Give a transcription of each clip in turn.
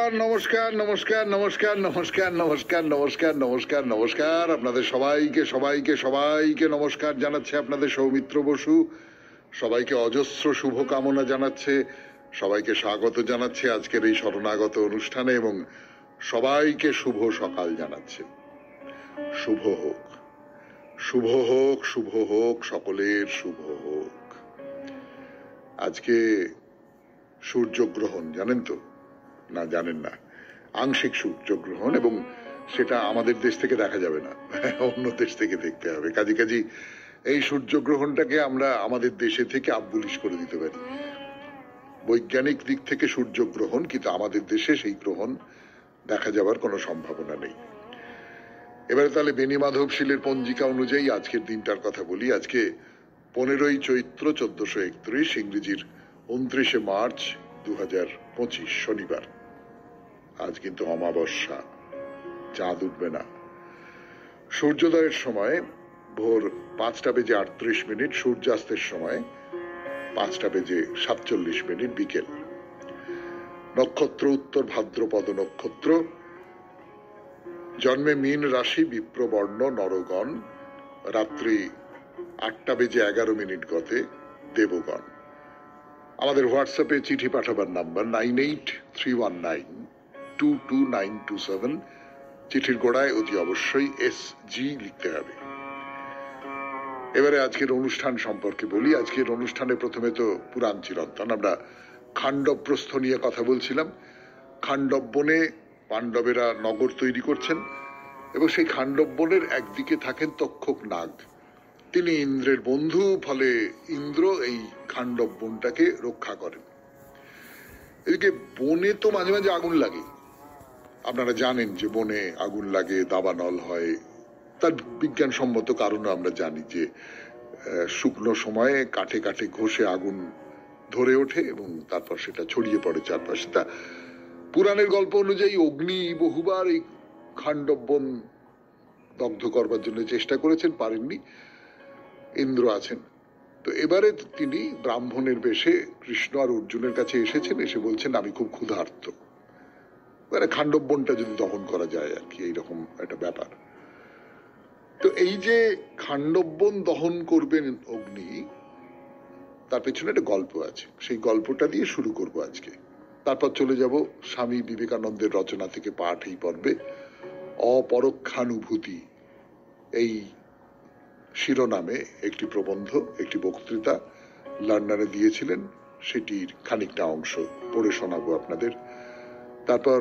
নমস্কার নমস্কার নমস্কার নমস্কার নমস্কার নমস্কার নমস্কার নমস্কার আপনাদের সবাইকে সবাইকে সবাইকে নমস্কার জানাচ্ছে আপনাদের সৌমিত্র বসু। সবাইকে অজস্র শুভকামনা জানাচ্ছে, সবাইকে স্বাগত জানাচ্ছে আজকের এই শরণাগত অনুষ্ঠানে এবং সবাইকে শুভ সকাল জানাচ্ছে। শুভ হোক, শুভ হোক, শুভ হোক, সকলের শুভ হোক। আজকে সূর্যগ্রহণ, জানেন তো? না, জানেন না। আংশিক সূর্যগ্রহণ, এবং সেটা আমাদের দেশ থেকে দেখা যাবে না, অন্য দেশ থেকে দেখতে হবে। কাজী এই সূর্যগ্রহণটাকে আমরা আমাদের দেশে থেকে আবুলিশ করে দিতে পারি। বৈজ্ঞানিক দিক থেকে সূর্যগ্রহণ, কিন্তু আমাদের দেশে সেই গ্রহণ দেখা যাওয়ার কোনো সম্ভাবনা নেই। এবারে তাহলে বেনি মাধব শীলের পঞ্জিকা অনুযায়ী আজকের দিনটার কথা বলি। আজকে 15ই চৈত্র 1431, ইংরেজির 29শে মার্চ 2025, শনিবার। আজ কিন্তু অমাবস্যা, চাঁদ উঠবে না। সূর্যোদয়ের সময় ভোর 5:38, সূর্যাস্তের সময় 5:47 বিকেল। নক্ষত্র উত্তর ভাদ্রপদ নক্ষত্র। জন্মে মীন রাশি, বিপ্রবর্ণ, নরগণ। রাত্রি 8:11 গতে দেবগণ। আমাদের হোয়াটসঅ্যাপে চিঠি পাঠাবার নাম্বার 9831922927। চিঠির গোড়ায় অতি অবশ্যই SG লিখতে হবে। এবারে আজকের অনুষ্ঠান সম্পর্কে বলি। আজকের অনুষ্ঠানে প্রথমে তো পুরাণ চিরন্তন, আমরা খাণ্ডবপ্রস্থ নিয়ে কথা বলছিলাম। খাণ্ডব বনে পাণ্ডবেরা নগর তৈরি করছেন, এবং সেই খাণ্ডব বনের একদিকে থাকেন তক্ষক নাগ। তিনি ইন্দ্রের বন্ধু, ফলে ইন্দ্র এই খাণ্ডব বনটাকে রক্ষা করেন। এদিকে বনে তো মাঝে মাঝে আগুন লাগে। আপনারা জানেন যে বনে আগুন লাগে, দাবানল হয়। তার বিজ্ঞানসম্মত কারণও আমরা জানি যে শুকনো সময়ে কাঠে কাঠে ঘষে আগুন ধরে ওঠে এবং তারপর সেটা ছড়িয়ে পড়ে চারপাশে। তা পুরাণের গল্প অনুযায়ী অগ্নি বহুবার এই খাণ্ডব বন দগ্ধ করবার জন্য চেষ্টা করেছেন, পারেননি। ইন্দ্র আছেন। তো এবারে তিনি ব্রাহ্মণের বেশে কৃষ্ণ আর অর্জুনের কাছে এসেছেন, এসে বলছেন আমি খুব ক্ষুধার্ত, খাণ্ডব বনটা যদি দহন করা যায় আর কি, এইরকম একটা ব্যাপার। তো এই যে খাণ্ডব বন দহন করবেন অগ্নি, তার পেছনে একটা গল্প আছে। সেই গল্পটা দিয়ে শুরু করব আজকে। তারপর চলে যাব স্বামী বিবেকানন্দের রচনা থেকে পাঠ এই পর্বে। অপরোক্ষানুভূতি এই শিরোনামে একটি প্রবন্ধ, একটি বক্তৃতা লার্নারে দিয়েছিলেন, সেটির খানিকটা অংশ পড়ে শোনাবো আপনাদের। তারপর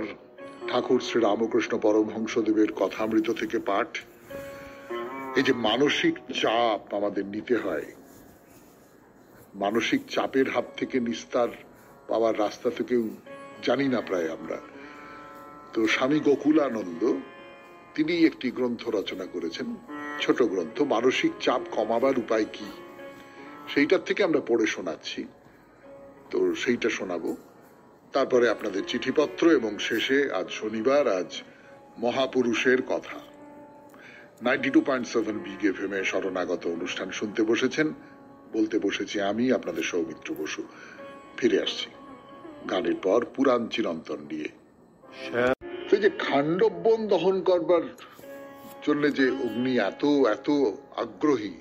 ঠাকুর শ্রী রামকৃষ্ণ পরমহংসদেবের কথামৃত থেকে পাঠ। এই যে মানসিক চাপ আমাদের নিতে হয়, মানসিক চাপের হাত থেকে নিস্তার পাওয়ার রাস্তা থেকেও জানি না প্রায় আমরা। তো স্বামী গোকুলানন্দ তিনি একটি গ্রন্থ রচনা করেছেন, ছোট গ্রন্থ, মানসিক চাপ কমাবার উপায় কি, সেইটার থেকে আমরা পড়ে শোনাচ্ছি। তো সেইটা শোনাবো। তারপরে আপনাদের চিঠিপত্র, এবং শেষে আজ শনিবার, আজ মহাপুরুষের কথা। 92.7 বিগ FM এ শরণাগত অনুষ্ঠান শুনতে বসেছেন। বলতে বসেছি আমি, আপনাদের সৌমিত্র বসু। ফিরে আসছি গানের পর পুরাণ চিরন্তন নিয়ে। সেই যে খাণ্ডব বন দহন করবার জন্য যে অগ্নি এত এত আগ্রহী,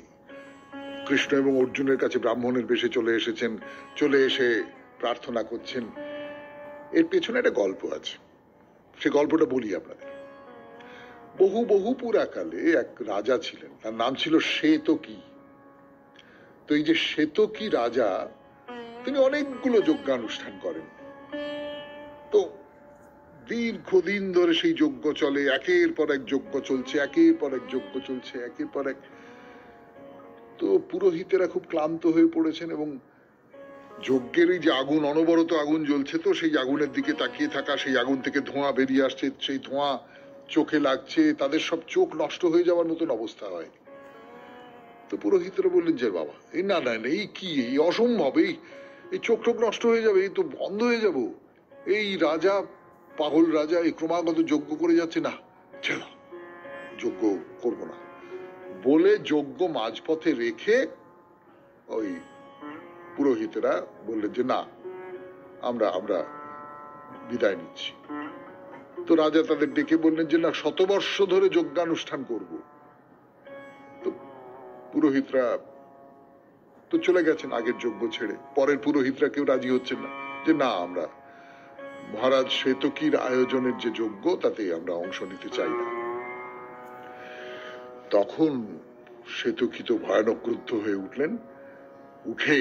কৃষ্ণ এবং অর্জুনের কাছে ব্রাহ্মণের বেশে চলে এসেছেন, চলে এসে প্রার্থনা করছেন, এর পেছনে একটা গল্প আছে। সে গল্পটা বলি আপনাদের। বহু বহু পুরাকালে এক রাজা ছিলেন, তার নাম ছিল শ্বেতকী। তো এই যে শ্বেতকী রাজা, তিনি অনেকগুলো যজ্ঞানুষ্ঠান করেন। তো দীর্ঘদিন ধরে সেই যজ্ঞ চলে, একের পর এক যজ্ঞ চলছে, একের পর এক যজ্ঞ চলছে, একের পর এক। তো পুরোহিতেরা খুব ক্লান্ত হয়ে পড়েছেন, এবং যজ্ঞের এই যে আগুন, অনবরত আগুন জ্বলছে, তো সেই আগুনের দিকে তাকিয়ে থাকা, সেই আগুন থেকে ধোঁয়া বেরিয়ে আসছে, সেই ধোঁয়া চোখে লাগছে, তাদের সব চোখ নষ্ট হয়ে যাওয়ার মতন অবস্থা হয়। তো পুরোহিতরা বললেন যে বাবা, এই না না, এই কি, এই অসম্ভব, এই চোখ টোক নষ্ট হয়ে যাবে, এই তো বন্ধ হয়ে যাব। এই রাজা, পাগল রাজা, এই ক্রমাগত যজ্ঞ করে যাচ্ছে, না ছেড়া, যজ্ঞ করবো না বলে যজ্ঞ মাঝপথে রেখে ওই পুরোহিতেরা বললেন যে না, আমরা বিদায় নিচ্ছি। তো রাজা তাদের ডেকে বললেন যে না, 100 বর্ষ ধরে যজ্ঞানুষ্ঠান করব। তো পুরোহিতরা তো চলে গেছেন আগের যজ্ঞ ছেড়ে। পরের পুরোহিতরা কেউ রাজি হচ্ছেন না যে না, আমরা মহারাজ শ্বেতকীর আয়োজনের যে যজ্ঞ তাতে আমরা অংশ নিতে চাই না। তখন শ্বেতকী তো ভয়ানক ক্রুদ্ধ হয়ে উঠলেন। উঠে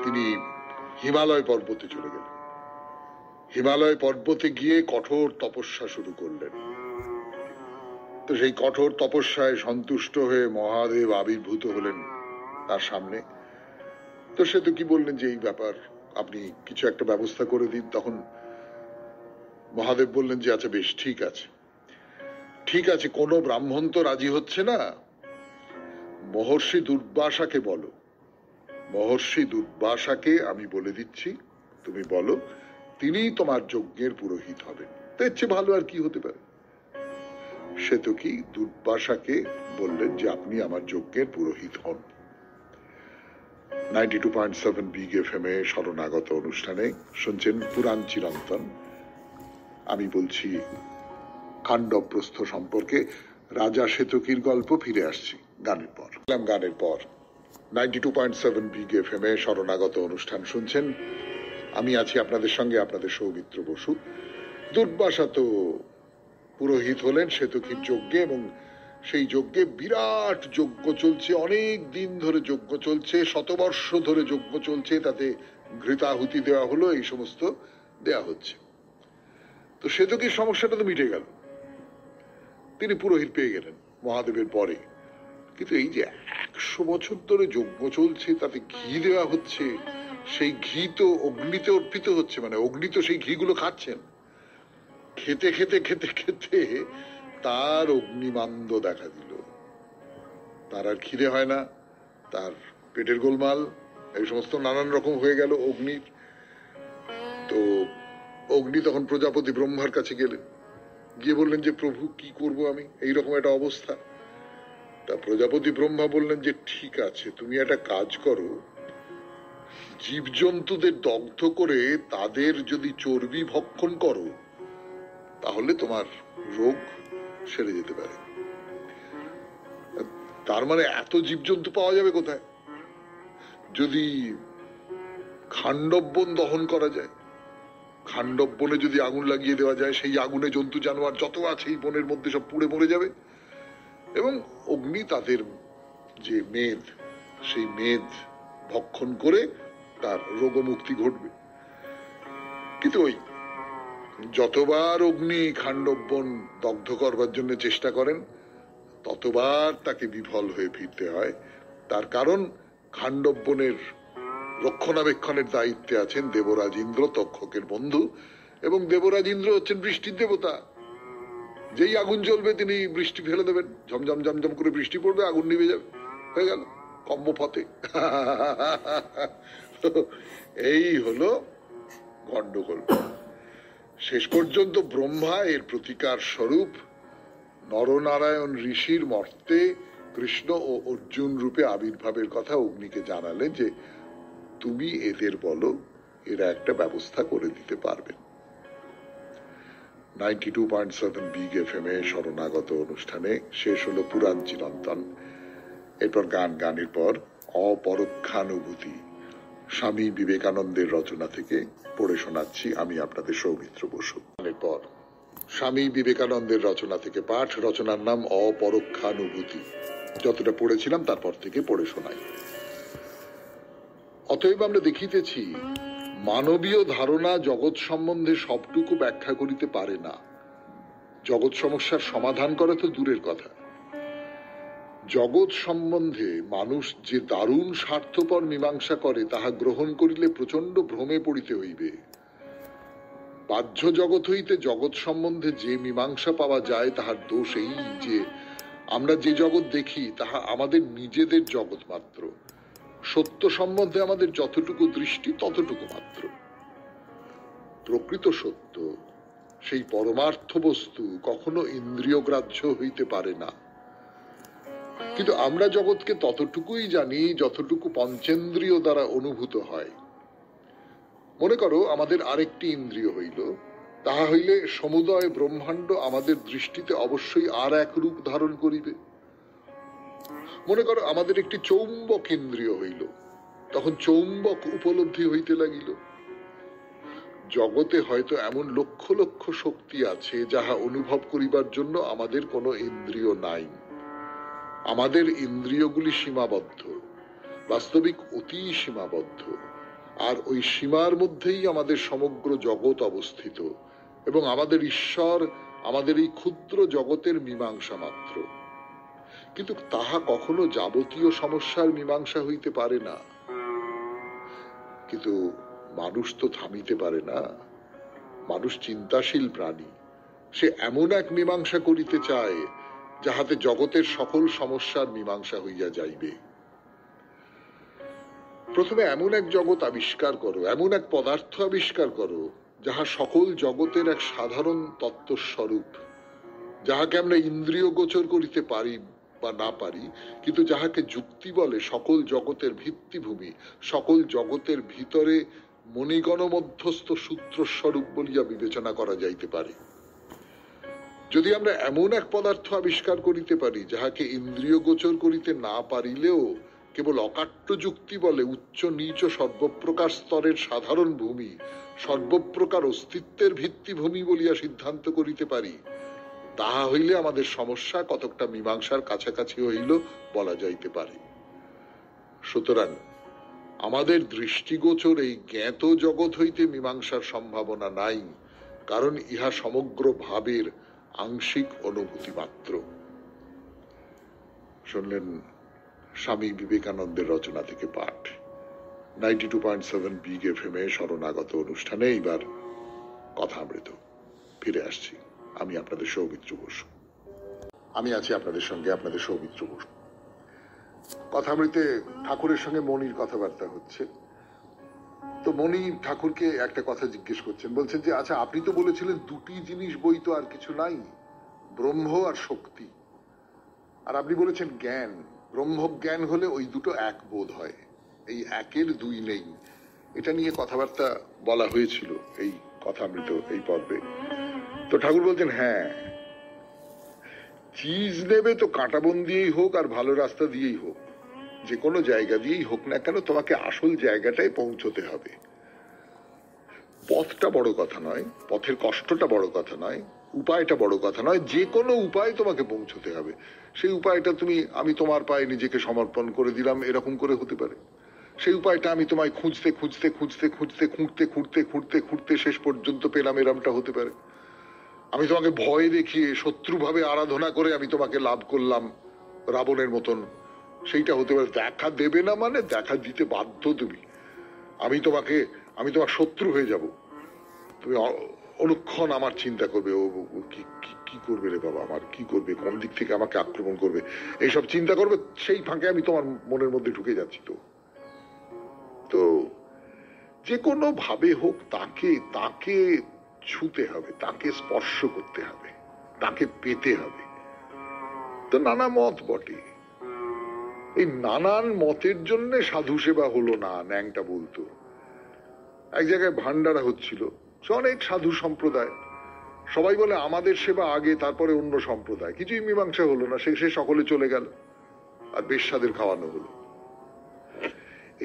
তিনি হিমালয় পর্বতে চলে গেলেন। হিমালয় পর্বতে গিয়ে কঠোর তপস্যা শুরু করলেন। তো সেই কঠোর তপস্যায় সন্তুষ্ট হয়ে মহাদেব আবির্ভূত হলেন তার সামনে। তো সে তো কি বললেন যে এই ব্যাপার, আপনি কিছু একটা ব্যবস্থা করে দিন। তখন মহাদেব বললেন যে আচ্ছা বেশ, ঠিক আছে ঠিক আছে, কোনো ব্রাহ্মণ তো রাজি হচ্ছে না, মহর্ষি দুর্বাসাকে বলো। মহর্ষি দুর্বাসাকে আমি বলে দিচ্ছি, তুমি বলো, তিনি তোমার যজ্ঞের পুরোহিত হবেন। তো এর চেয়ে ভালো আর কি হতে পারে। সে তো কি দুর্বাসাকে বললেন যে আপনি আমার যজ্ঞের পুরোহিত হন। 92.7 বিগ FM এ শরণাগত অনুষ্ঠানে শুনছেন পুরাণ চিরন্তন। আমি বলছি খাণ্ডবপ্রস্থ সম্পর্কে। রাজা শ্বেতকীর গল্প ফিরে আসছি গানের পর। গানের পর 92.7 বিগ FM এ শরণাগত অনুষ্ঠান শুনছেন। আমি আছি আপনাদের সঙ্গে, আপনাদের সৌমিত্র বসু। দুর্বাসা তো পুরোহিত হলেন শ্বেতকীর যজ্ঞে, এবং সেই যজ্ঞে বিরাট যজ্ঞ চলছে, অনেক দিন ধরে যজ্ঞ চলছে, 100 বর্ষ ধরে যজ্ঞ চলছে। তাতে ঘৃতাহুতি দেওয়া হলো, এই সমস্ত দেয়া হচ্ছে। তো শ্বেতকীর সমস্যাটা তো মিটে গেল, তিনি পুরোহিত পেয়ে গেলেন মহাদেবের পরে। কিন্তু এই যে 100 বছর ধরে যজ্ঞ চলছে, তাতে ঘি দেওয়া হচ্ছে, সেই ঘি তো অগ্নিতে অর্পিত হচ্ছে, মানে অগ্নি তো সেই ঘিগুলো খাচ্ছেন। খেতে খেতে খেতে খেতে তার অগ্নিমান্দ দেখা দিল। তার আর খিদে হয় না, তার পেটের গোলমাল, এই সমস্ত নানান রকম হয়ে গেল অগ্নির। তো অগ্নি তখন প্রজাপতি ব্রহ্মার কাছে গেলেন, গিয়ে বললেন যে প্রভু কি করব আমি, এইরকম একটা অবস্থা। তা প্রজাপতি ব্রহ্মা বললেন যে ঠিক আছে, তুমি একটা কাজ করো, জীবজন্তুদের দগ্ধ করে তাদের যদি চর্বি ভক্ষণ করো তাহলে তোমার রোগ সেরে যেতে পারে। তার মানে এত জীবজন্তু পাওয়া যাবে কোথায়? যদি খাণ্ডব বন দহন করা যায়, খাণ্ডব বনে যদি আগুন লাগিয়ে দেওয়া যায়, সেই আগুনে জন্তু জানোয়ার যত আছে এই বনের মধ্যে সব পুড়ে মরে যাবে, এবং অগ্নি তাদের যে মেদ, সেই মেদ ভক্ষণ করে তার রোগমুক্তি ঘটবে। কিন্তু ওই যতবার অগ্নি খাণ্ডব বন দগ্ধ করবার জন্য চেষ্টা করেন, ততবার তাকে বিফল হয়ে ফিরতে হয়। তার কারণ খাণ্ডব বনের রক্ষণাবেক্ষণের দায়িত্বে আছেন দেবরাজ ইন্দ্র, তক্ষকের বন্ধু, এবং দেবরাজ ইন্দ্র হচ্ছেন বৃষ্টির দেবতা। যেই আগুন জ্বলবে তিনি বৃষ্টি ফেলে দেবেন, ঝমঝম ঝমঝম করে বৃষ্টি পড়বে, আগুন নিভে যাবে, হয়ে গেল কম্মফতে। এই হলো গন্ডগোল। শেষ পর্যন্ত ব্রহ্মা এর প্রতিকার স্বরূপ নরনারায়ণ ঋষির মর্তে কৃষ্ণ ও অর্জুন রূপে আবির্ভাবের কথা অগ্নিকে জানালেন যে তুমি এদের বলো, এরা একটা ব্যবস্থা করে দিতে পারবেন। 92.7 বিগ FM এ শরণাগত অনুষ্ঠানে শেষ হলো পুরাণ চিরন্তন। এরপর গানের পর অপরোক্ষানুভূতি স্বামী বিবেকানন্দের রচনা থেকে পড়ে শোনাচ্ছি আমি আপনাদের সৌমিত্র বসু। এরপর স্বামী বিবেকানন্দের রচনা থেকে পাঠ, রচনার নাম অপরোক্ষানুভূতি। যতটা পড়েছিলাম তারপর থেকে পড়ে শোনাই। অতএব আমরা দেখিতেছি, মানবীয় ধারণা জগৎ সম্বন্ধে সবটুকু ব্যাখ্যা করিতে পারে না। জগৎ সমস্যার সমাধান করা তো দূরের কথা, জগৎ সম্বন্ধে মানুষ যে দারুণ স্বার্থপর মীমাংসা করে, তাহা গ্রহণ করিলে প্রচন্ড ভ্রমে পড়িতে হইবে। বাহ্য জগৎ হইতে জগৎ সম্বন্ধে যে মীমাংসা পাওয়া যায়, তাহার দোষ এই যে আমরা যে জগৎ দেখি তাহা আমাদের নিজেদের জগৎ মাত্র। সত্য সম্বন্ধে আমাদের যতটুকু দৃষ্টি ততটুকু মাত্র। প্রকৃত সত্য, সেই পরমার্থ বস্তু কখনো ইন্দ্রিয় গ্রাহ্য হইতে পারে না। কিন্তু আমরা জগৎকে ততটুকুই জানি যতটুকু পঞ্চেন্দ্রিয় দ্বারা অনুভূত হয়। মনে করো আমাদের আরেকটি ইন্দ্রিয় হইল, তাহা হইলে সমুদয় ব্রহ্মাণ্ড আমাদের দৃষ্টিতে অবশ্যই আর এক রূপ ধারণ করিবে। মনে করো আমাদের একটি চৌম্বক ইন্দ্রিয় হইল, তখন চৌম্বক উপলব্ধি হইতে লাগিল। জগতে হয়তো এমন লক্ষ লক্ষ শক্তি আছে যাহা অনুভব করিবার জন্য আমাদের কোনো ইন্দ্রিয় নাই। আমাদের ইন্দ্রিয়গুলি সীমাবদ্ধ, বাস্তবিক অতি সীমাবদ্ধ, আর ওই সীমার মধ্যেই আমাদের সমগ্র জগৎ অবস্থিত, এবং আমাদের ঈশ্বর আমাদের এই ক্ষুদ্র জগতের মীমাংসা মাত্র। কিন্তু তাহা কখনো যাবতীয় সমস্যার মীমাংসা হইতে পারে না। কিন্তু মানুষ তো থামিতে পারে না, মানুষ চিন্তাশীল প্রাণী। সে এমন এক মীমাংসা করিতে চায় যাহাতে জগতের সকল সমস্যার মীমাংসা হইয়া যাইবে। প্রথমে এমন এক জগৎ আবিষ্কার করো, এমন এক পদার্থ আবিষ্কার করো যাহা সকল জগতের এক সাধারণ তত্ত্বস্বরূপ, যাহাকে আমরা ইন্দ্রিয় গোচর করিতে পারি বা না পারি, কিন্তু যাহাকে যুক্তি বলে সকল জগতের ভিত্তিভূমি, সকল জগতের ভিতরে মণিগণ মধ্যস্থ সূত্রস্বরূপ বলিয়া বিবেচনা করা যাইতে পারে। যদি আমরা এমন এক পদার্থ আবিষ্কার করিতে পারি যাহাকে ইন্দ্রিয় গোচর করিতে না পারিলেও কেবল অকাট্য যুক্তি বলে উচ্চ নীচ সর্বপ্রকার স্তরের সাধারণ ভূমি, সর্বপ্রকার অস্তিত্বের ভিত্তিভূমি বলিয়া সিদ্ধান্ত করিতে পারি, তাহা হইলে আমাদের সমস্যা কতকটা মীমাংসার কাছাকাছি হইল বলা যাইতে পারে। সুতরাং আমাদের দৃষ্টিগোচর এই জ্ঞাত জগৎ হইতে মীমাংসার সম্ভাবনা নাই, কারণ ইহা সমগ্র ভাবের আংশিক অনুভূতি মাত্র। শুনলেন স্বামী বিবেকানন্দের রচনা থেকে পাঠ। 92.7 বিগ এফএম-এ শরণাগত অনুষ্ঠানে এইবার কথামৃত ফিরে আসছি। আমি আপনাদের সৌমিত্র বসু। আমি আছি আপনাদের সঙ্গে, আপনাদের সৌমিত্র বসু। কথামৃতে ঠাকুরের সঙ্গে মনির কথাবার্তা হচ্ছে। তো মনি ঠাকুরকে একটা কথা জিজ্ঞেস করছেন, বলছেন যে আচ্ছা আপনি তো বলেছিলেন দুটি জিনিস বই তো আর কিছু নাই, ব্রহ্ম আর শক্তি, আর আপনি বলেছেন জ্ঞান। ব্রহ্ম জ্ঞান হলে ওই দুটো এক বোধ হয়, এই একের দুই নেই। এটা নিয়ে কথাবার্তা বলা হয়েছিল এই কথামৃত এই পর্বে। তো ঠাকুর বলছেন হ্যাঁ, চিজ নেবে তো কাঁটাবন দিয়েই হোক আর ভালো রাস্তা দিয়েই হোক, যে কোনো জায়গা দিয়েই হোক না কেন, তোমাকে আসল জায়গাটায় পৌঁছতে হবে। পথটা বড় কথা নয়, পথের কষ্টটা বড় কথা নয়, উপায়টা বড় কথা নয়, যে কোনো উপায় তোমাকে পৌঁছতে হবে। সেই উপায়টা তুমি আমি তোমার পায়ে নিজেকে সমর্পণ করে দিলাম এরকম করে হতে পারে। সেই উপায়টা আমি তোমায় খুঁজতে খুঁজতে খুঁজতে খুঁজতে খুঁড়তে খুঁড়তে খুঁড়তে খুঁড়তে শেষ পর্যন্ত পেলাম এরমটা হতে পারে। আমি তোমাকে ভয় দেখিয়ে শত্রুভাবে আরাধনা করে আমি তোমাকে লাভ করলাম রাবণের মতন, সেইটা হতে পারে। দেখা দেবে না মানে দেখা দিতে বাধ্য তুমি। আমি তোমার শত্রু হয়ে যাব, তুমি অনুক্ষণ আমার চিন্তা করবে, ও কি করবে রে বাবা, আমার কি করবে, কোন দিক থেকে আমাকে আক্রমণ করবে, এইসব চিন্তা করবে। সেই ফাঁকে আমি তোমার মনের মধ্যে ঢুকে যাচ্ছি। তো যে কোনো ভাবে হোক তাকে ছুতে হবে, তাকে স্পর্শ করতে হবে, তাকে পেতে হবে। তো নানা মত বটে, এই নানান মতের জন্য সাধু সেবা হলো না, ন্যাংটা বলতো। এক জায়গায় ভান্ডারা হচ্ছিল, অনেক সাধু সম্প্রদায়, সবাই বলে আমাদের সেবা আগে তারপরে অন্য সম্প্রদায়। কিছুই মীমাংসা হলো না, শেষে সকলে চলে গেল আর বেশ্যাদের খাওয়ানো হলো।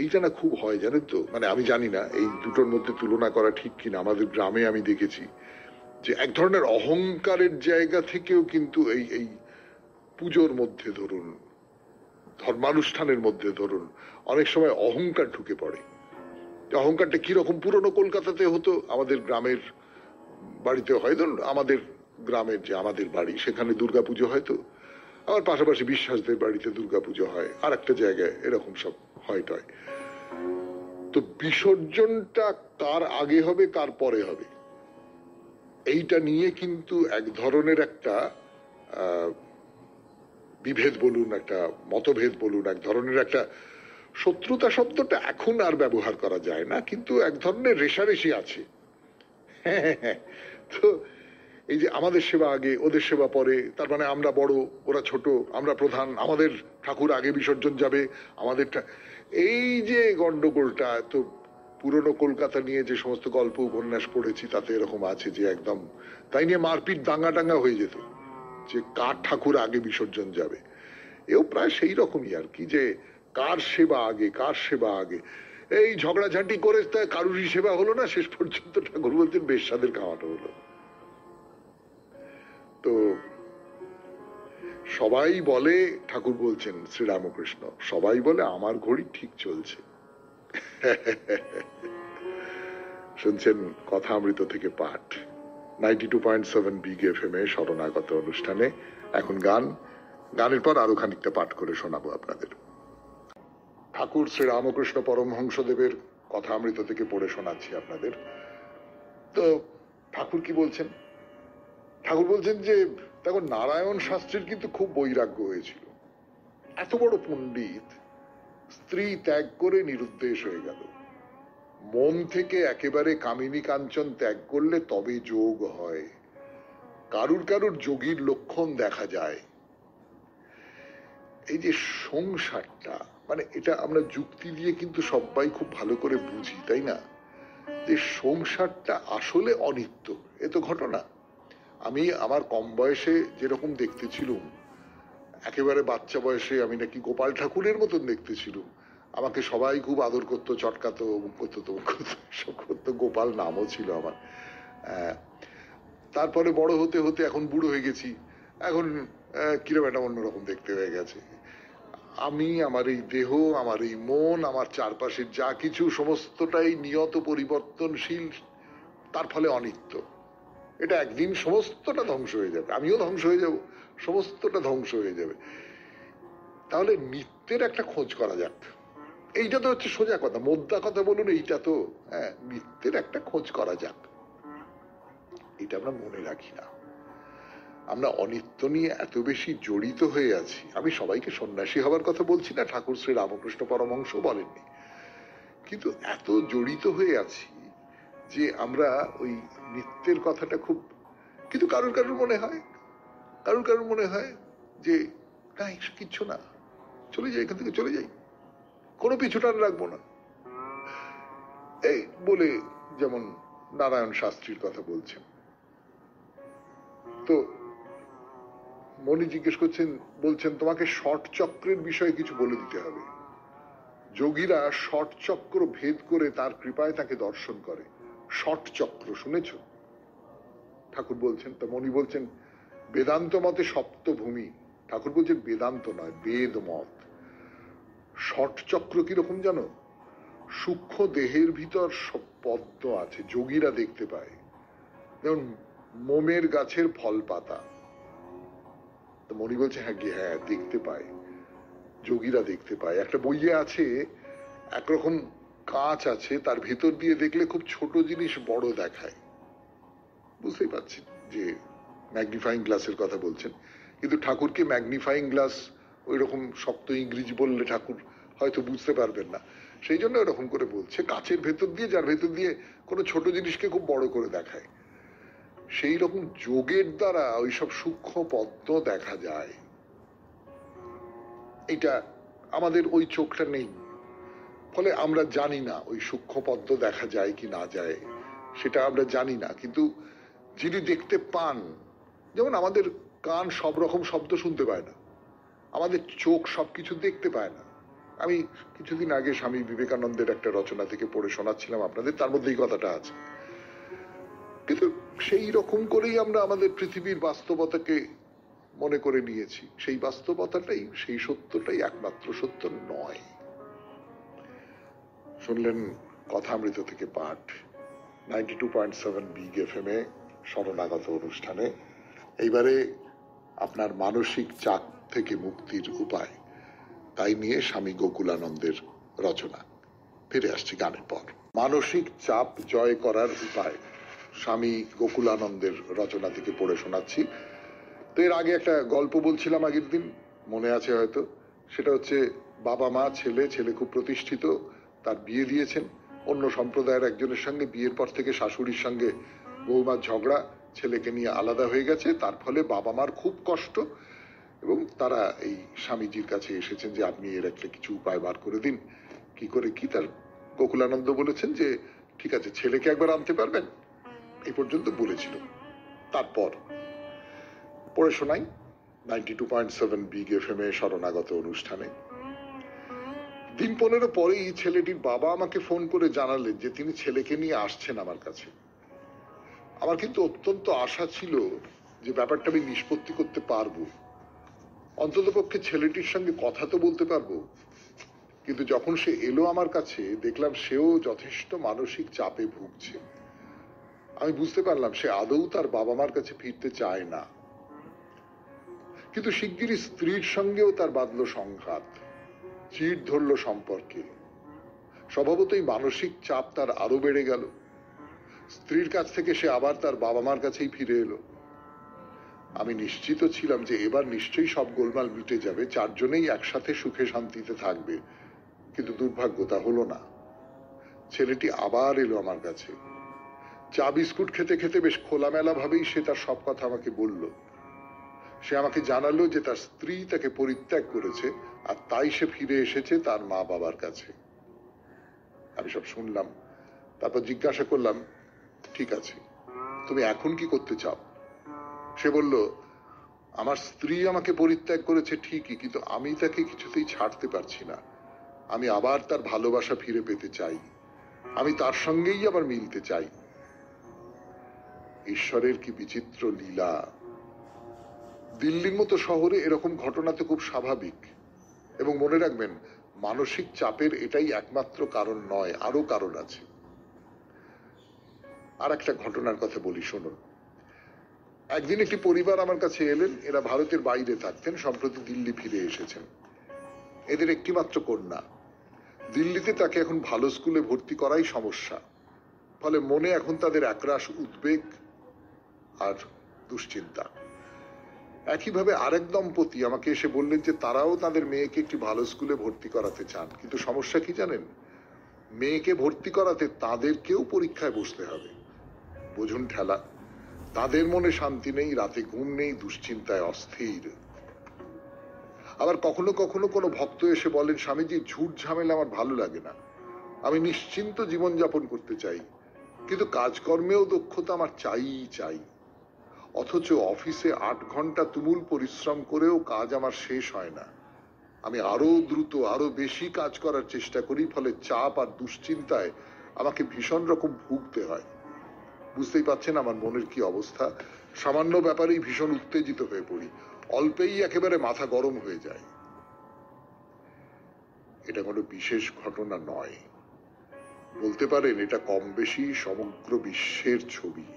এইটা না খুব হয় জানেন তো, মানে আমি জানি না এই দুটোর মধ্যে তুলনা করা ঠিক কিনা। আমাদের গ্রামে আমি দেখেছি যে এক ধরনের অহংকারের জায়গা থেকেও কিন্তু এই পুজোর মধ্যে ধরুন, ধর্মানুষ্ঠানের মধ্যে ধরুন, অনেক সময় অহংকার ঢুকে পড়ে। অহংকারটা কিরকম, পুরনো কলকাতাতে হতো, আমাদের গ্রামের বাড়িতে হয়। ধরুন আমাদের গ্রামের যে আমাদের বাড়ি, সেখানে দুর্গাপুজো হয়। তো আমার পাশাপাশি বিশ্বাসদের বাড়িতে দুর্গাপুজো হয়, আর একটা জায়গায় এরকম সব হয় টয়। তো বিসর্জনটা কার আগে হবে কার পরে হবে, এইটা নিয়ে কিন্তু এক ধরনের একটা বিভেদ বলুন, একটা মতভেদ বলুন, এক ধরনের একটা শত্রুতা শব্দটা এখন আর ব্যবহার করা যায় না, কিন্তু এক ধরনের রেষারেষি আছে। তো এই যে আমাদের সেবা আগে ওদের সেবা পরে, তার মানে আমরা বড় ওরা ছোট, আমরা প্রধান, আমাদের ঠাকুর আগে বিসর্জন যাবে, আমাদের এই যে গন্ডগোলটা, তো পুরনো কলকাতা নিয়ে যে সমস্ত গল্প উপন্যাস পড়েছি তাতে এরকম আছে যে একদম তাই নিয়ে মারপিট দাঙ্গা টাঙ্গা হয়ে যেত, যে কার ঠাকুর আগে বিসর্জন যাবে। এও প্রায় সেই রকমই আর কি, যে কার সেবা আগে, কার সেবা আগে। এই ঝগড়াঝাঁটি করে কারুরই সেবা হলো না, শেষ পর্যন্ত ঠাকুর বলছেন বেশ্যাদের খাওয়ানো হলো। তো সবাই বলে, ঠাকুর বলছেন শ্রীরামকৃষ্ণ, সবাই বলে আমার ঘড়ি ঠিক চলছে। শুনছেন কথা অমৃত থেকে পাঠ, 92.7 বিগ এফএম এ শরণাগত অনুষ্ঠানে। এখন গান, গানের পর আরো খানিকটা পাঠ করে শোনাবো আপনাদের। ঠাকুর শ্রীরামকৃষ্ণ পরমহংসদেবের কথা অমৃত থেকে পড়ে শোনাচ্ছি আপনাদের। তো ঠাকুর কি বলছেন? ঠাকুর বলছেন যে দেখো, নারায়ণ শাস্ত্রীর কিন্তু খুব বৈরাগ্য হয়েছিল। এত বড় পণ্ডিত স্ত্রী ত্যাগ করে নিরুদ্দেশ হয়ে গেল। মন থেকে একেবারে কামিনী কাঞ্চন ত্যাগ করলে তবে যোগ হয়। কারুর কারুর যোগীর লক্ষণ দেখা যায়। এই যে সংসারটা, মানে এটা আমরা যুক্তি দিয়ে কিন্তু সবাই খুব ভালো করে বুঝি, তাই না? যে সংসারটা আসলে অনিত্য, এ তো ঘটনা। আমি আমার কম বয়সে যেরকম দেখতে ছিলুম, একেবারে বাচ্চা বয়সে আমি নাকি গোপাল ঠাকুরের মতন দেখতে ছিলুম। আমাকে সবাই খুব আদর করতো, চটকাতো, অমুক করতো, তমুক করতো, সব করতো। গোপাল নামও ছিল আমার। তারপরে বড় হতে হতে এখন বুড়ো হয়ে গেছি, এখন কিরম একটা অন্যরকম দেখতে হয়ে গেছে। আমি, আমার এই দেহ, আমার এই মন, আমার চারপাশের যা কিছু সমস্তটাই নিয়ত পরিবর্তনশীল, তার ফলে অনিত্য। এটা একদিন সমস্তটা ধ্বংস হয়ে যাবে, আমিও ধ্বংস হয়ে যাব, সমস্তটা ধ্বংস হয়ে যাবে। তাহলে নিত্যের একটা খোঁজ করা যাক। এইটা তো হচ্ছে সোজা কথা, মোদ্দা কথা বলুন এইটা তো। হ্যাঁ, নিত্যের একটা খোঁজ করা যাক। এটা আমরা মনে রাখি না, আমরা অনিত্য নিয়ে এত বেশি জড়িত হয়ে আছি। আমি সবাইকে সন্ন্যাসী হবার কথা বলছি না, ঠাকুর শ্রী রামকৃষ্ণ পরমহংস বলেননি, কিন্তু এত জড়িত হয়ে আছি যে আমরা ওই নিত্যের কথাটা খুব, কিন্তু কারুর কারুর মনে হয়, কারুর কারুর মনে হয় যে না, কিচ্ছু না, চলে যাই, এখান থেকে চলে যাই, কোনো পিছুটান রাখবো না, এই বলে যেমন নারায়ণ শাস্ত্রীর কথা বলছেন। তো মনি জিজ্ঞেস করছেন, বলছেন তোমাকে ষট চক্রের বিষয়ে কিছু বলে দিতে হবে। যোগীরা ষট চক্র ভেদ করে তার কৃপায় তাকে দর্শন করে। ষট চক্র শুনেছ? ঠাকুর বলছেন, তা মনি বলছেন বেদান্ত মতে সপ্তভূমি। ঠাকুর বলছেন বেদান্ত নয়, বেদ মত। ষট চক্র কিরকম জানো? সূক্ষ্ম দেহের ভিতর সব পদ্ম আছে, যোগীরা দেখতে পায়। যেমন মোমের গাছের ফল পাতা, তো মনি বলছে হ্যাঁ গিয়ে, হ্যাঁ দেখতে পায়, যোগীরা দেখতে পায়। একটা বইয়ে আছে, একরকম কাঁচ আছে, তার ভেতর দিয়ে দেখলে খুব ছোট জিনিস বড় দেখায়। বুঝতেই পারছেন যে ম্যাগনিফাইং গ্লাসের কথা বলছেন, কিন্তু ঠাকুরকে ম্যাগনিফাইং গ্লাস ওই রকম শক্ত ইংরেজি বললে ঠাকুর হয়তো বুঝতে পারবেন না, সেই জন্য এরকম করে বলছে, কাচের ভেতর দিয়ে, যার ভেতর দিয়ে কোনো ছোট জিনিসকে খুব বড় করে দেখায়। সেই রকম যোগের দ্বারা ওইসব সূক্ষ্ম পদ্ম দেখা যায়। এটা আমাদের ওই চোখটা নেই, ফলে আমরা জানি না ওই সূক্ষ্ম পদ্ম দেখা যায় কি না যায়, সেটা আমরা জানি না। কিন্তু যিনি দেখতে পান, যেমন আমাদের কান সব রকম শব্দ শুনতে পায় না, আমাদের চোখ সবকিছু দেখতে পায় না। আমি কিছুদিন আগে স্বামী বিবেকানন্দের একটা রচনা থেকে পড়ে শোনাচ্ছিলাম আপনাদের, তার মধ্যে এই কথাটা আছে। কিন্তু সেই রকম করেই আমরা আমাদের পৃথিবীর বাস্তবতাকে মনে করে নিয়েছি। সেই বাস্তবতাটাই, সেই সত্যটাই একমাত্র সত্য নয়। শুনলেন কথামৃত থেকে পাঠ, 92.7 বিগ এফএম এ শরণাগত অনুষ্ঠানে। এইবারে আপনার মানসিক চাপ থেকে মুক্তির উপায়, তাই নিয়ে স্বামী গোকুলানন্দের রচনা। ফিরে আসছি গানের পর। মানসিক চাপ জয় করার উপায়, স্বামী গোকুলানন্দের রচনা থেকে পড়ে শোনাচ্ছি। তো এর আগে একটা গল্প বলছিলাম আগের দিন, মনে আছে হয়তো। সেটা হচ্ছে বাবা মা, ছেলে, ছেলে খুব প্রতিষ্ঠিত, তার বিয়ে দিয়েছেন অন্য সম্প্রদায়ের একজনের সঙ্গে। বিয়ের পর থেকে শাশুড়ির সঙ্গে বৌমার ঝগড়া, ছেলেকে নিয়ে আলাদা হয়ে গেছে, তার ফলে বাবা মার খুব কষ্ট, এবং তারা এই স্বামীজির কাছে এসেছেন যে আপনি এর একটা কিছু উপায় বার করে দিন। কি করে কি, তার গোকুলানন্দ বলেছেন যে ঠিক আছে, ছেলেকে একবার আনতে পারবেন, এই পর্যন্ত বলেছিল। তারপর পড়ে শোনাই 92.7 বিগ এফএম এ শরণাগত অনুষ্ঠানে। দিন 15 পরেই ছেলেটির বাবা আমাকে ফোন করে জানালেন যে তিনি ছেলেকে নিয়ে আসছেন আমার কাছে। আমার কিন্তু অত্যন্ত আশা ছিল যে ব্যাপারটা আমি নিষ্পত্তি করতে পারবো, অন্ততপক্ষে ছেলেটির সঙ্গে কথা তো বলতে পারবো। কিন্তু যখন সে এলো আমার কাছে, দেখলাম সেও যথেষ্ট মানসিক চাপে ভুগছে। আমি বুঝতে পারলাম সে আদৌ তার বাবা মার কাছে ফিরতে চায় না। কিন্তু শিগগিরই স্ত্রীর সঙ্গেও তার বাঁধল সংঘাত, চিড় ধরল সম্পর্কে। স্বভাবতই মানসিক চাপ তার আরো বেড়ে গেল। স্ত্রীর কাছ থেকে সে আবার তার বাবা মার কাছেই ফিরে এলো। আমি নিশ্চিত ছিলাম যে এবার নিশ্চয়ই সব গোলমাল মিটে যাবে, চারজনেই একসাথে সুখে শান্তিতে থাকবে। কিন্তু দুর্ভাগ্য তা হলো না। ছেলেটি আবার এলো আমার কাছে। চা বিস্কুট খেতে খেতে বেশ খোলামেলা ভাবেই সে তার সব কথা আমাকে বলল। সে আমাকে জানালো যে তার স্ত্রী তাকে পরিত্যাগ করেছে, আর তাই সে ফিরে এসেছে তার মা বাবার কাছে। আমি সব শুনলাম, তারপর জিজ্ঞাসা করলাম, ঠিক আছে, তুমি এখন কি করতে চাও? সে বলল, আমার স্ত্রী আমাকে পরিত্যাগ করেছে ঠিকই, কিন্তু আমি তাকে কিছুতেই ছাড়তে পারছি না। আমি আবার তার ভালোবাসা ফিরে পেতে চাই, আমি তার সঙ্গেই আবার মিলতে চাই। ঈশ্বরের কি বিচিত্র লীলা! দিল্লির মতো শহরে এরকম ঘটনা তো খুব স্বাভাবিক। এবং মনে রাখবেন, মানসিক চাপের এটাই একমাত্র কারণ নয়, আরো কারণ আছে। আর একটা ঘটনার কথা বলি, শুনুন। একদিন একটি পরিবার আমার কাছে এলেন। এরা ভারতের বাইরে থাকতেন, সম্প্রতি দিল্লি ফিরে এসেছেন। এদের একটি মাত্র কন্যা। দিল্লিতে তাকে এখন ভালো স্কুলে ভর্তি করাই সমস্যা। ফলে মনে এখন তাদের একরাশ উদ্বেগ আর দুশ্চিন্তা। একইভাবে আরেক দম্পতি আমাকে এসে বললেন যে তারাও তাদের মেয়েকে একটি ভালো স্কুলে ভর্তি করাতে চান, কিন্তু সমস্যা কি জানেন? মেয়েকে ভর্তি করাতে তাদেরকেও পরীক্ষায় বসতে হবে। বুঝুন ঠেলা। তাদের মনে শান্তি নেই, রাতে ঘুম নেই, দুশ্চিন্তায় অস্থির। আবার কখনো কখনো কোনো ভক্ত এসে বলেন, স্বামীজি, ঝুট ঝামেলা আমার ভালো লাগে না, আমি নিশ্চিন্ত জীবনযাপন করতে চাই, কিন্তু কাজকর্মেও দক্ষতা আমার চাই চাই। অথচ অফিসে 8 ঘন্টা তুমুল পরিশ্রম করেও কাজ আমার শেষ হয় না। আমি আরো দ্রুত, আরো বেশি কাজ করার চেষ্টা করি, ফলে চাপ আর দুশ্চিন্তায় আমাকে ভীষণ রকম ভুগতে হয়। বুঝতেই পাচ্ছেন আমার মনের কি অবস্থা। সামান্য ব্যাপারেই ভীষণ উত্তেজিত হয়ে পড়ি, অল্পেই একেবারে মাথা গরম হয়ে যায়। এটা কোনো বিশেষ ঘটনা নয়, বলতে পারেন এটা কম বেশি সমগ্র বিশ্বের ছবি।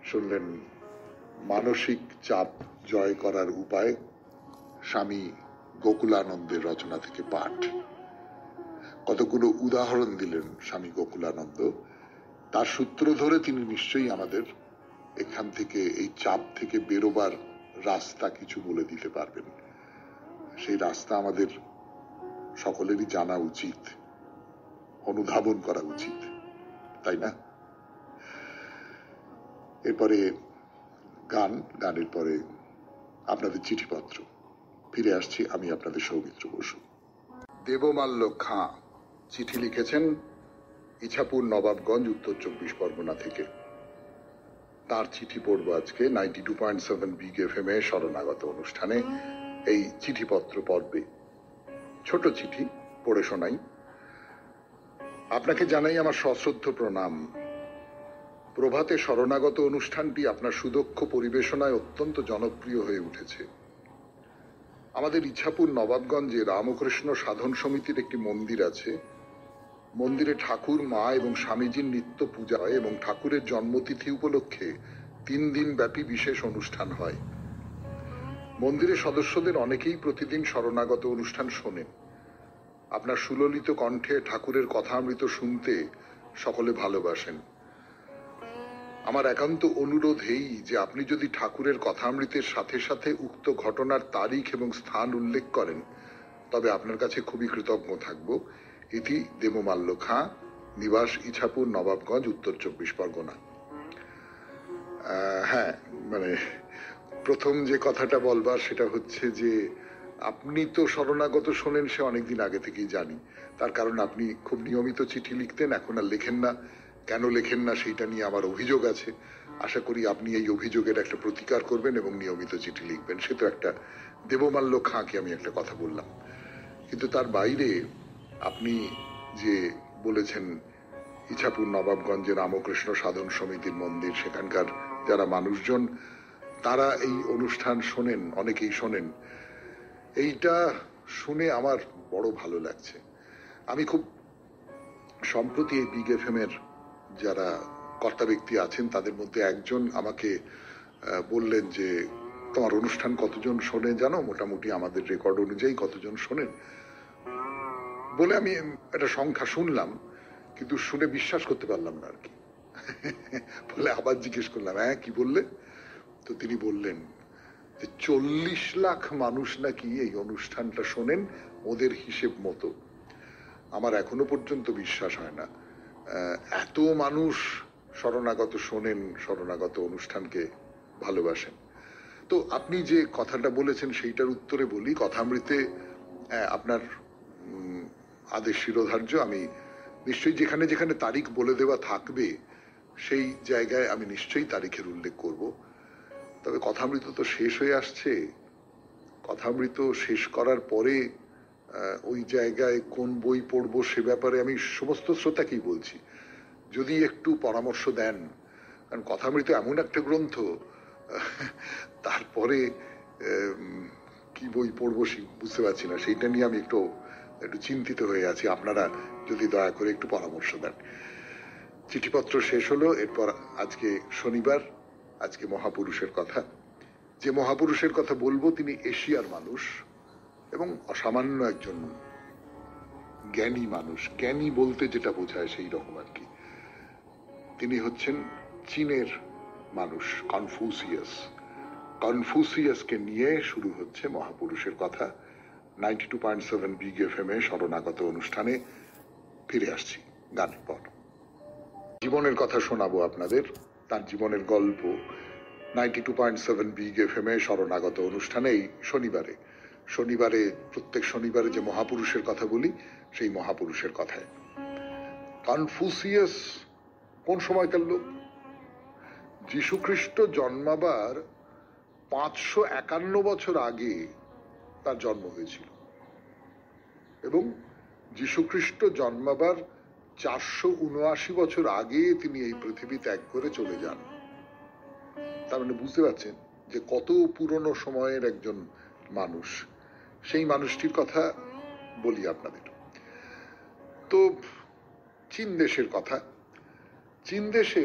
শুনলেন মানসিক চাপ জয় করার উপায়, স্বামী গোকুলানন্দের রচনা থেকে পাঠ। কতগুলো উদাহরণ দিলেন স্বামী গোকুলানন্দ। তার সূত্র ধরে তিনি নিশ্চয়ই আমাদের এখান থেকে, এই চাপ থেকে বেরোবার রাস্তা কিছু বলে দিতে পারবেন। সেই রাস্তা আমাদের সকলেরই জানা উচিত, অনুধাবন করা উচিত, তাই না? এরপরে গান, গানের পরে আপনাদের চিঠিপত্র। ফিরে আসছি আমি, আপনাদের সৌমিত্র বসু। দেবমাল্য খাঁ চিঠি লিখেছেন ইছাপুর, নবাবগঞ্জ, উত্তর 24 পরগনা থেকে। তার চিঠি পড়ব আজকে 92.7 বিগ এফএম এ শরণাগত অনুষ্ঠানে, এই চিঠিপত্র পর্বে। ছোট চিঠি, পড়ে শোনাই। আপনাকে জানাই আমার সশ্রদ্ধ প্রণাম। প্রভাতে শরণাগত অনুষ্ঠানটি আপনার সুদক্ষ পরিবেশনায় অত্যন্ত জনপ্রিয় হয়ে উঠেছে। আমাদের ইছাপুর নবাবগঞ্জে রামকৃষ্ণ সাধন সমিতির একটি মন্দির আছে। মন্দিরে ঠাকুর, মা এবং স্বামীজির নিত্য পূজা হয় এবং ঠাকুরের জন্মতিথি উপলক্ষে 3 দিন ব্যাপী বিশেষ অনুষ্ঠান হয়। মন্দিরের সদস্যদের অনেকেই প্রতিদিন শরণাগত অনুষ্ঠান শোনেন। আপনার সুললিত কণ্ঠে ঠাকুরের কথামৃত শুনতে সকলে ভালোবাসেন। আমার একান্ত অনুরোধ এই যে আপনি যদি ঠাকুরের কথামৃতের সাথে সাথে উক্ত ঘটনার তারিখ এবং স্থান উল্লেখ করেন, তবে আপনার কাছে খুবই কৃতজ্ঞ থাকব। ইতি দেবমাল্য খাঁ, নিবাস ইছাপুর, নবাবগঞ্জ, উত্তর 24 পরগনা। হ্যাঁ, মানে প্রথম যে কথাটা বলবার সেটা হচ্ছে যে আপনি তো শরণাগত শোনেন সে অনেকদিন আগে থেকেই জানি, তার কারণ আপনি খুব নিয়মিত চিঠি লিখতেন, এখন আর লেখেন না। কেন লেখেন না সেইটা নিয়ে আমার অভিযোগ আছে। আশা করি আপনি এই অভিযোগের একটা প্রতিকার করবেন এবং নিয়মিত চিঠি লিখবেন। সে তো একটা দেবমাল্য খাঁকে আমি একটা কথা বললাম, কিন্তু তার বাইরে আপনি যে বলেছেন ইছাপুর নবাবগঞ্জে রামকৃষ্ণ সাধন সমিতির মন্দির, সেখানকার যারা মানুষজন তারা এই অনুষ্ঠান শোনেন, অনেকেই শোনেন, এইটা শুনে আমার বড় ভালো লাগছে। আমি খুব সম্প্রতি এই বিগ এফএম এর যারা কর্তা ব্যক্তি আছেন তাদের মধ্যে একজন আমাকে বললেন যে তোমার অনুষ্ঠান কতজন শোনে জানো, মোটামুটি আমাদের রেকর্ড অনুযায়ী কতজন শোনেন বলে আমি একটা সংখ্যা শুনলাম, কিন্তু শুনে বিশ্বাস করতে পারলাম না আর কি। বলে আবার জিজ্ঞেস করলাম, হ্যাঁ কি বললে? তো তিনি বললেন যে 40 লাখ মানুষ নাকি এই অনুষ্ঠানটা শোনেন ওদের হিসেব মতো। আমার এখনো পর্যন্ত বিশ্বাস হয় না এত মানুষ শরণাগত শোনেন, শরণাগত অনুষ্ঠানকে ভালোবাসেন। তো আপনি যে কথাটা বলেছেন সেইটার উত্তরে বলি, কথামৃতে আপনার আদেশ শিরোধার্য। আমি নিশ্চয়ই যেখানে যেখানে তারিখ বলে দেওয়া থাকবে সেই জায়গায় আমি নিশ্চয়ই তারিখের উল্লেখ করব। তবে কথামৃত তো শেষ হয়ে আসছে, কথামৃত শেষ করার পরে ওই জায়গায় কোন বই পড়বো সে ব্যাপারে আমি সমস্ত শ্রোতাকেই বলছি, যদি একটু পরামর্শ দেন। কারণ কথামৃত এমন একটা গ্রন্থ, তারপরে কি বই পড়বো বুঝতে পারছি না, সেইটা নিয়ে আমি একটু চিন্তিত হয়ে আছি। আপনারা যদি দয়া করে একটু পরামর্শ দেন। চিঠিপত্র শেষ হলো, এরপর আজকে শনিবার, আজকে মহাপুরুষের কথা। যে মহাপুরুষের কথা বলবো তিনি এশিয়ার মানুষ এবং অসামান্য একজন জ্ঞানী মানুষ। জ্ঞানী বলতে যেটা বোঝায় সেই রকম আর কি। তিনি হচ্ছেন চীনের মানুষ, কনফুসিয়াস। কনফুসিয়াসকে নিয়ে শুরু হচ্ছে মহাপুরুষের কথা। 92.7 বিগ এফএম এ শরণাগত অনুষ্ঠানে ফিরে আসছি গানের পর। জীবনের কথা শোনাবো আপনাদের, তার জীবনের গল্প 92.7 বিগ এফএম এ শরণাগত অনুষ্ঠানেই শনিবারে প্রত্যেক শনিবারে যে মহাপুরুষের কথা বলি সেই মহাপুরুষের কথায়। কনফুসিয়াস কোন সময়কার লোক? যীশুখ্রিস্ট জন্মাবার 551 বছর আগে তার জন্ম হয়েছিল এবং যীশুখ্রিস্ট জন্মাবার 479 বছর আগে তিনি এই পৃথিবী ত্যাগ করে চলে যান। তার মানে বুঝতে পারছেন যে কত পুরনো সময়ের একজন মানুষ। সেই মানুষটির কথা বলি আপনাদের। তো চীন দেশের কথা। চীন দেশে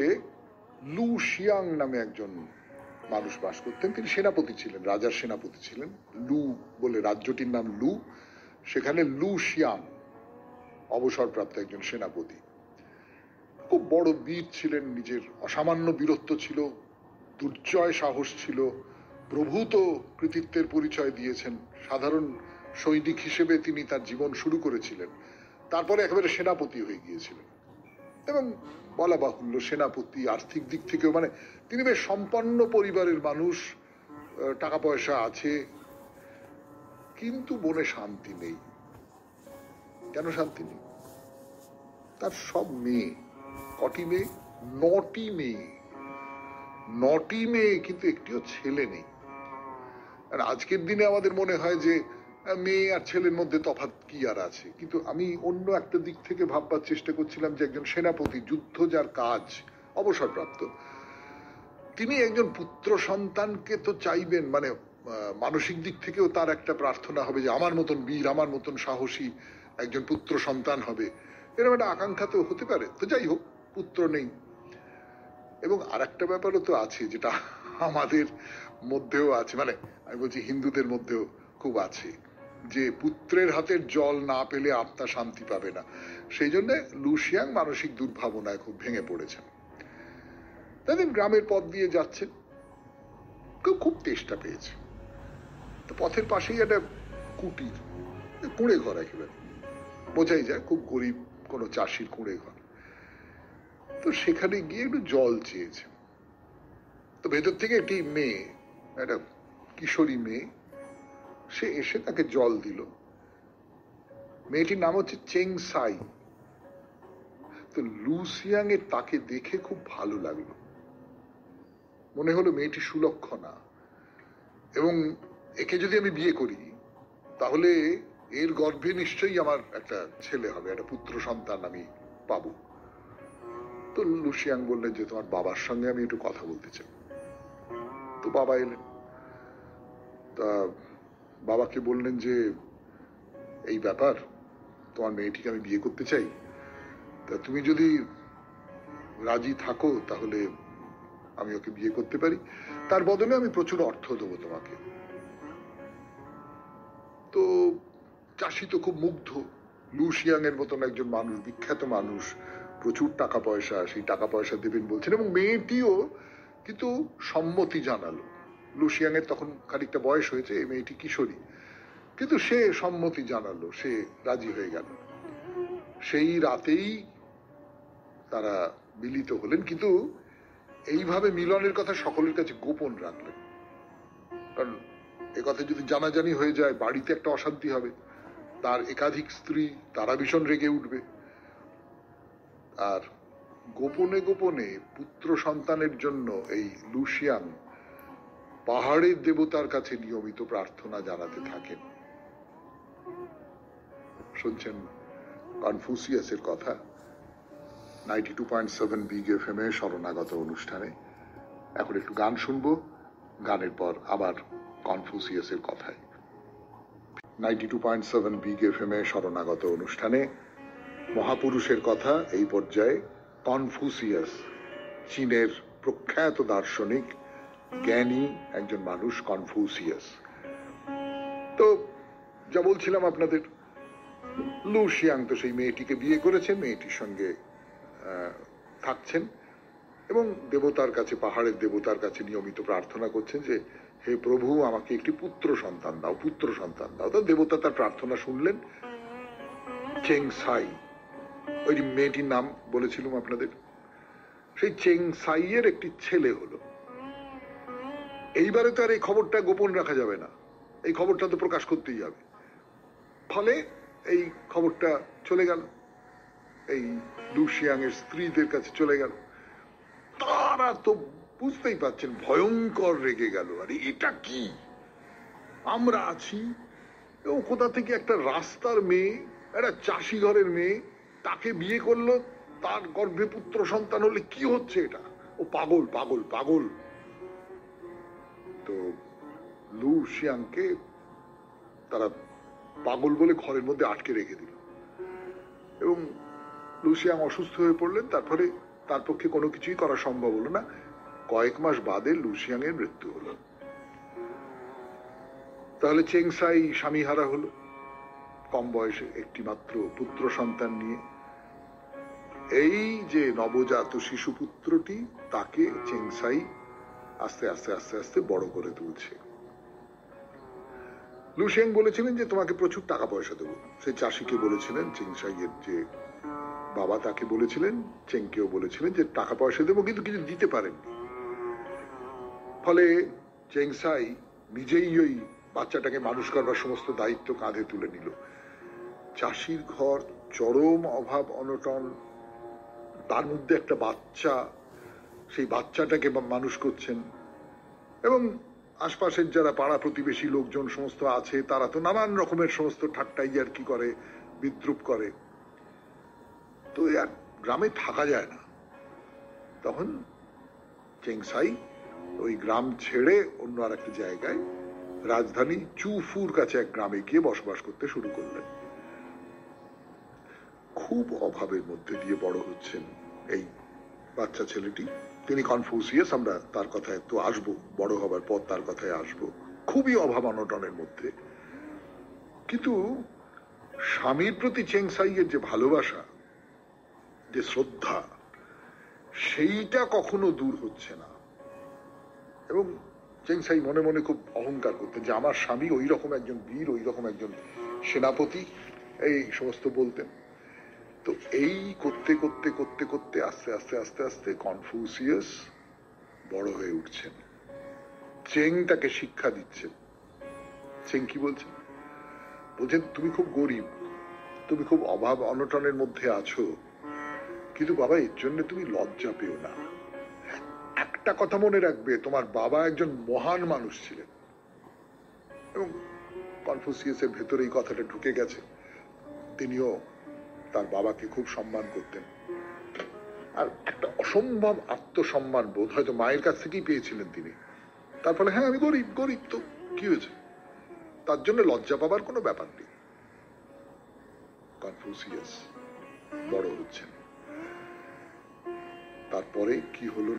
লু শিয়াং নামে একজন মানুষ বাস করতেন। তিনি সেনাপতি ছিলেন, রাজার সেনাপতি ছিলেন। লু বলে রাজ্যটির নাম লু, সেখানে লু শিয়াং অবসরপ্রাপ্ত একজন সেনাপতি। খুব বড় বীর ছিলেন, নিজের অসামান্য বীরত্ব ছিল, দুর্জয় সাহস ছিল, প্রভূত কৃতিত্বের পরিচয় দিয়েছেন। সাধারণ সৈনিক হিসেবে তিনি তার জীবন শুরু করেছিলেন, তারপরে একেবারে সেনাপতি হয়ে গিয়েছিলেন। এবং বলা বাহুল্য সেনাপতি আর্থিক দিক থেকেও মানে তিনি বেশ সম্পন্ন পরিবারের মানুষ, টাকা পয়সা আছে, কিন্তু মনে শান্তি নেই। কেন শান্তি নেই? তার সব মেয়ে, কটি মেয়ে? 9টি মেয়ে। 9টি মেয়ে, কিন্তু একটিও ছেলে নেই। আর আজকের দিনে আমাদের মনে হয় যে মেয়ে আর ছেলের মধ্যে তফাৎ কি আর আছে, কিন্তু আমি অন্য একটা দিক থেকে ভাববার চেষ্টা করছিলাম যে একজন সেনাপতি, যুদ্ধ যার কাজ, অবসরপ্রাপ্ত, তিনি একজন পুত্র সন্তানকে তো চাইবেন, মানে মানসিক দিক থেকেও তার একটা প্রার্থনা হবে যে আমার মতন বীর, আমার মতন সাহসী একজন পুত্র সন্তান হবে, এরকম একটা আকাঙ্ক্ষা তো হতে পারে। তো যাই হোক, পুত্র নেই। এবং আর একটা ব্যাপারও তো আছে যেটা আমাদের মধ্যেও আছে, মানে আমি বলছি হিন্দুদের মধ্যেও খুব আছে, যে পুত্রের হাতের জল না পেলে আত্মা শান্তি পাবে না। সেই জন্য লু শিয়াং মানসিক দুর্ভাবনায় খুব ভেঙে পড়েছেন। তাদের গ্রামের পথ দিয়ে যাচ্ছেন, কেউ খুব তেষ্টা পেয়েছে। তো পথের পাশেই একটা কুটির, কুঁড়ে ঘর, একেবারে বোঝাই যায় খুব গরিব কোনো চাষির কুঁড়ে ঘর। তো সেখানে গিয়ে একটু জল চেয়েছে। তো ভেতর থেকে একটি মেয়ে, একটা কিশোরী মেয়ে, সে এসে তাকে জল দিল। মেয়েটির নাম হচ্ছে চেং সাই। তো লুসিয়াং এর তাকে দেখে খুব ভালো লাগলো, মনে হলো মেয়েটি সুলক্ষণা, এবং একে যদি আমি বিয়ে করি তাহলে এর গর্ভে নিশ্চয়ই আমার একটা ছেলে হবে, একটা পুত্র সন্তান আমি পাবো। তো লুসিয়াং বললেন যে তোমার বাবার সঙ্গে আমি একটু কথা বলতে চাই। তো বাবা এলেন, তা বাবাকে বললেন যে এই ব্যাপার, তোমার মেয়েটিকে আমি বিয়ে করতে চাই, তা তুমি যদি রাজি থাকো তাহলে আমি ওকে বিয়ে করতে পারি, তার বদলে আমি প্রচুর অর্থ দেবো তোমাকে। তো চাষি তো খুব মুগ্ধ, লুসিয়াং এর মতন একজন মানুষ, বিখ্যাত মানুষ, প্রচুর টাকা পয়সা, সেই টাকা পয়সা দেবেন বলছেন, এবং মেয়েটিও কিন্তু সম্মতি জানালো। লুসিয়াং এর তখন খানিকটা বয়স হয়েছে, এই মেয়েটি কিশোরী, কিন্তু সে সম্মতি জানালো, সে রাজি হয়ে গেল। সেই রাতেই তারা মিলিত হলেন, কিন্তু এইভাবে মিলনের কথা সকলের কাছে গোপন রাখলেন, কারণ একথা যদি জানাজানি হয়ে যায় বাড়িতে একটা অশান্তি হবে। তার একাধিক স্ত্রী, তারা ভীষণ রেগে উঠবে। আর গোপনে গোপনে পুত্র সন্তানের জন্য এই লুসিয়াং পাহাড়ের দেবতার কাছে নিয়মিত প্রার্থনা জানাতে থাকেন। শুনছেন কনফুসিয়াসের কথা 92.7 বিগ এফএম এ শরণাগত অনুষ্ঠানে। এখন একটু গান শুনবো, গানের পর আবার কনফুসিয়াসের কথায়। 92.7 বিগ এফএম এ শরণাগত অনুষ্ঠানে মহাপুরুষের কথা, এই পর্যায়ে কনফুসিয়াস, চীনের প্রখ্যাত দার্শনিক, জ্ঞানী একজন মানুষ কনফুসিয়াস। তো যা বলছিলাম আপনাদের, লুসিয়াং তো সেই মেয়েটিকে বিয়ে করেছেন, মেয়েটির সঙ্গে থাকছেন এবং দেবতার কাছে, পাহাড়ের দেবতার কাছে নিয়মিত প্রার্থনা করছেন যে হে প্রভু, আমাকে একটি পুত্র সন্তান দাও, পুত্র সন্তান দাও। তো দেবতা তার প্রার্থনা শুনলেন। চেং সাই, ওই মেয়েটির নাম বলেছিলাম আপনাদের, সেই চেং সাই এর একটি ছেলে হলো। এইবারে তো আর এই খবরটা গোপন রাখা যাবে না, এই খবরটা তো প্রকাশ করতেই হবে। ফলে এই খবরটা চলে গেল, এই লুসিয়াং এর স্ত্রীদের কাছে চলে গেল। তারা তো বুঝতেই পারছেন ভয়ঙ্কর রেগে গেল। আরে এটা কি, আমরা আছি, ও কোথা থেকে একটা রাস্তার মেয়ে, একটা চাষি ঘরের মেয়ে, তাকে বিয়ে করলো, তার গর্ভে পুত্র সন্তান হলে কি হচ্ছে এটা? ও পাগল পাগল পাগল। তো লুসিয়াংকে তারা পাগল বলে ঘরের মধ্যে আটকে রেখে দিল, এবং লুসিয়াং অসুস্থ হয়ে পড়লেন। তারপরে তার পক্ষে কোনো কিছুই করা সম্ভব হলো না। কয়েক মাস বাদে লুসিয়াং এর মৃত্যু হলো। তাহলে চেং সাই স্বামীহারা হলো, কম বয়সে একটি মাত্র পুত্র সন্তান নিয়ে। এই যে নবজাত শিশু পুত্রটি, তাকে চেং সাই আস্তে আস্তে আস্তে আস্তে বড় করে তুলছে। লুসিয়াং বলেছিলেন যে তোমাকে প্রচুর টাকা পয়সা দেবো। সেই চাষিকে বলেছিলেন, চেং সাইয়ের যে বাবা তাকে বলেছিলেন, চেংকেও বলেছিলেন যে টাকা পয়সা দেবো, কিন্তু কিছু দিতে পারেননি। ফলে চেং সাই নিজেই ওই বাচ্চাটাকে মানুষ করবার সমস্ত দায়িত্ব কাঁধে তুলে নিল। চাষির ঘর, চরম অভাব অনটন, তার মধ্যে একটা বাচ্চা, সেই বাচ্চাটাকে মানুষ করছেন, এবং আশপাশের যারা পাড়া প্রতিবেশী লোকজন সমস্ত আছে, তারা তো নানান রকমের সমস্ত ঠাট্টাই আর কি করে, বিদ্রুপ করে। তো আর গ্রামে থাকা যায় না। তখন চেং সাই ওই গ্রাম ছেড়ে অন্য আর একটা জায়গায়, রাজধানী চুফুর কাছে এক গ্রামে গিয়ে বসবাস করতে শুরু করলেন। খুব অভাবের মধ্যে দিয়ে বড় হচ্ছেন এই বাচ্চা ছেলেটি। তিনি কনফুসিয়াস, আমরা তার কথায় তো আসবো, বড় হবার পর তার কথায় আসবো। খুবই অভাব অনটনের মধ্যে, কিন্তু স্বামীর প্রতি চেং সাইয়ের যে ভালোবাসা, যে শ্রদ্ধা, সেইটা কখনো দূর হচ্ছে না। এবং চেং সাই মনে মনে খুব অহংকার করতেন যে আমার স্বামী ওই রকম একজন বীর, ওই রকম একজন সেনাপতি, এই সমস্ত বলতেন। তো এই করতে করতে করতে করতে আস্তে আস্তে আস্তে আস্তে কনফুসিয়াস বড় হয়ে উঠছেন। চেং তাকে শিক্ষা দিচ্ছেন চেঙ্কি বলছেন, বলছেন তুমি খুব গরিব, তুমি খুব অভাব অনটনের মধ্যে আছো, কিন্তু বাবা এর জন্য তুমি লজ্জা পেও না। একটা কথা মনে রাখবে, তোমার বাবা একজন মহান মানুষ ছিলেন। এবং কনফুসিয়াসের ভেতরে এই কথাটা ঢুকে গেছে। তিনিও তার বাবাকে খুব সম্মান করতেন, আর একটা অসম্ভব আত্মসম্মান বোধ হয়তো মায়ের কাছ থেকেই পেয়েছিলেন তিনি। তার ফলে হ্যাঁ আমি গরিব, গরিব তো কি হয়েছে, তার জন্য লজ্জা পাবার কোনো ব্যাপার নেই। কনফুসিয়াস বড় হচ্ছেন, তারপরে কি হলো